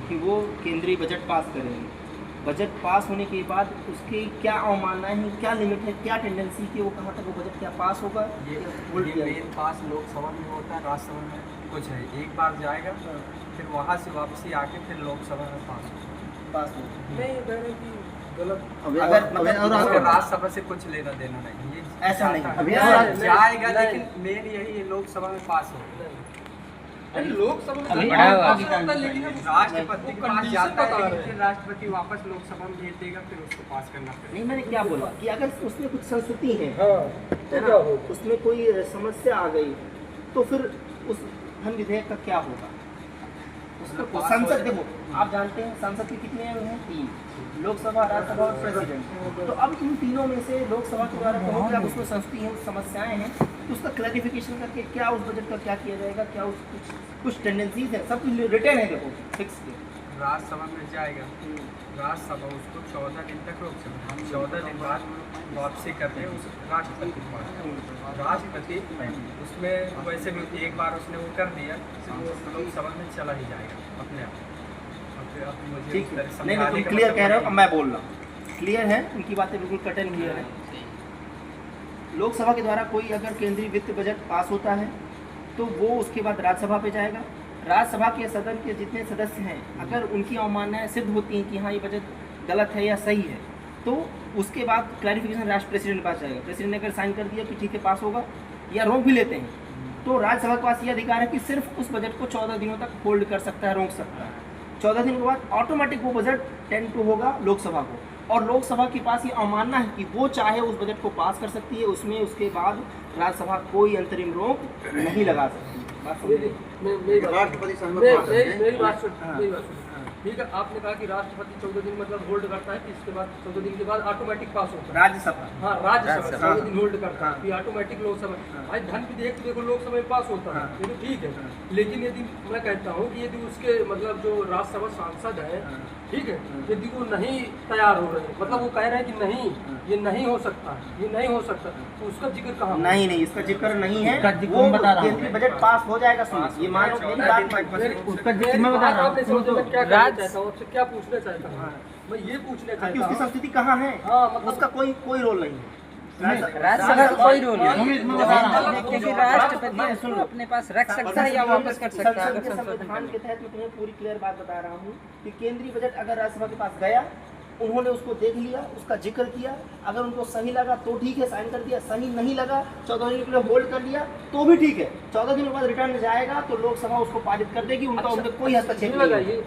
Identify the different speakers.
Speaker 1: कि वो केंद्रीय बजट पास करेंगे। बजट पास होने के बाद उसकी क्या अवमाननाएं हैं, क्या लिमिट है, क्या टेंडेंसी कि वो कहाँ तक वो बजट क्या पास होगा?
Speaker 2: ये मेन पास लोकसभा में होता है, राज्यसभा में कुछ है, एक बार जाएगा फिर वहाँ से वापसी आके फिर लोकसभा में पास होगा।
Speaker 3: नहीं कह रहे कि गलत।
Speaker 1: अगर
Speaker 2: उसको राज्यसभा से कुछ लेना देना नहीं, ये
Speaker 1: ऐसा नहीं, अभी
Speaker 2: जाएगा लेकिन मेन यही है लोकसभा में पास होगा।
Speaker 3: लोकसभा में
Speaker 1: अभी
Speaker 2: लेकिन राष्ट्रपति के पास जाता है, लेकिन राष्ट्रपति वापस लोकसभा में भेज देगा, फिर उसको पास करना पड़ेगा।
Speaker 1: नहीं, मैंने क्या बोला कि अगर उसमें कुछ संस्कृति है,
Speaker 3: तो
Speaker 1: है ना, उसमें कोई समस्या आ गई तो फिर उस धन विधेयक का क्या होगा? उसका संसद, देखो आप जानते हैं संसद के कितने हैं? 3, लोकसभा, राज्यसभा और प्रेसिडेंट। तो अब इन तीनों में से लोकसभा के द्वारा कहो कि अब उसमें संस्कृति है, समस्याएं हैं, तो उसका क्लैरिफिकेशन करके क्या उस बजट का क्या किया जाएगा, क्या उस कुछ टेंडेंसीज है, सब कुछ रिटर्न है, देखो फिक्स है।
Speaker 2: राज्यसभा में जाएगा, राज्यसभा उसको 14 दिन तक रोक सकता है, 14 दिन बाद वापसी करके उस राष्ट्रपति के पास। राष्ट्रपति उसमें वैसे भी एक बार उसने वो कर दिया, वो लोकसभा में चला ही जाएगा अपने आप। अब मुझे
Speaker 1: ठीक है, नहीं तुम क्लियर कह रहे हो, अब मैं बोल रहा हूँ क्लियर है, उनकी बातें बिल्कुल कट एंड क्लियर है। लोकसभा के द्वारा कोई अगर केंद्रीय वित्त बजट पास होता है तो वो उसके बाद राज्यसभा पे जाएगा। राज्यसभा के सदन के जितने सदस्य हैं, अगर उनकी अवमाननाएं सिद्ध होती हैं कि हाँ ये बजट गलत है या सही है, तो उसके बाद क्लैरिफिकेशन राष्ट्र प्रेसिडेंट के पास जाएगा। प्रेसिडेंट ने अगर साइन कर दिया कि ठीक है पास होगा, या रोक भी लेते हैं, तो राज्यसभा के पास ये अधिकार है कि सिर्फ उस बजट को 14 दिनों तक होल्ड कर सकता है, रोक सकता है। 14 दिन के बाद ऑटोमेटिक वो बजट टेंड टू होगा लोकसभा को, और लोकसभा के पास ये अवमानना है कि वो चाहे उस बजट को पास कर सकती है, उसमें उसके बाद राज्यसभा कोई अंतरिम रोक नहीं लगा सकती।
Speaker 3: ठीक है, आपने कहा कि राष्ट्रपति 14 दिन मतलब होल्ड करता है कि इसके बाद 14 दिन के बाद ऑटोमेटिक पास होता है
Speaker 1: राज्यसभा,
Speaker 3: हाँ राज्यसभा 14 दिन होल्ड करता है कि ऑटोमेटिक लोकसभा। भाई धन विधेयक तो देखो लोकसभा में पास होता है, ये तो ठीक है, लेकिन यदि मैं कहता हूँ कि यदि उसके मतलब जो राज्यसभा सांसद है, ठीक है, यदि वो नहीं तैयार हो रहे, मतलब वो कह रहे हैं कि नहीं ये नहीं हो सकता, ये नहीं हो सकता, तो उसका जिक्र कहाँ?
Speaker 1: नहीं नहीं, इसका जिक्र नहीं है, वो केंद्रीय बजट पास हो जाएगा। सुनिए, ये मान लो मेरी बात, उसका जिक्र मैं बता रहा हूँ।
Speaker 3: आपसे क्या पूछना चाहता हूँ मैं, ये पूछना चाहता
Speaker 1: कि
Speaker 3: हूँ
Speaker 1: उसकी संस्कृति कहाँ है, उसका कोई रोल नहीं है।
Speaker 4: राज्यसभा का कोई रोल नहीं, क्योंकि राष्ट्रपति अपने पास रख सकता है या वापस कर सकता है।
Speaker 1: संविधान के तहत मैं तुम्हें पूरी क्लियर बात बता रहा हूँ कि केंद्रीय बजट अगर राज्यसभा के पास गया, उन्होंने उसको देख लिया, उसका जिक्र किया, अगर उनको सही लगा तो ठीक है, साइन कर दिया, सही नहीं लगा 14 दिन के लिए होल्ड कर लिया तो भी ठीक है। 14 दिन के बाद रिटर्न जाएगा तो लोकसभा उसको पारित कर देगी, उनका उनमें कोई हस्तक्षेप नहीं है।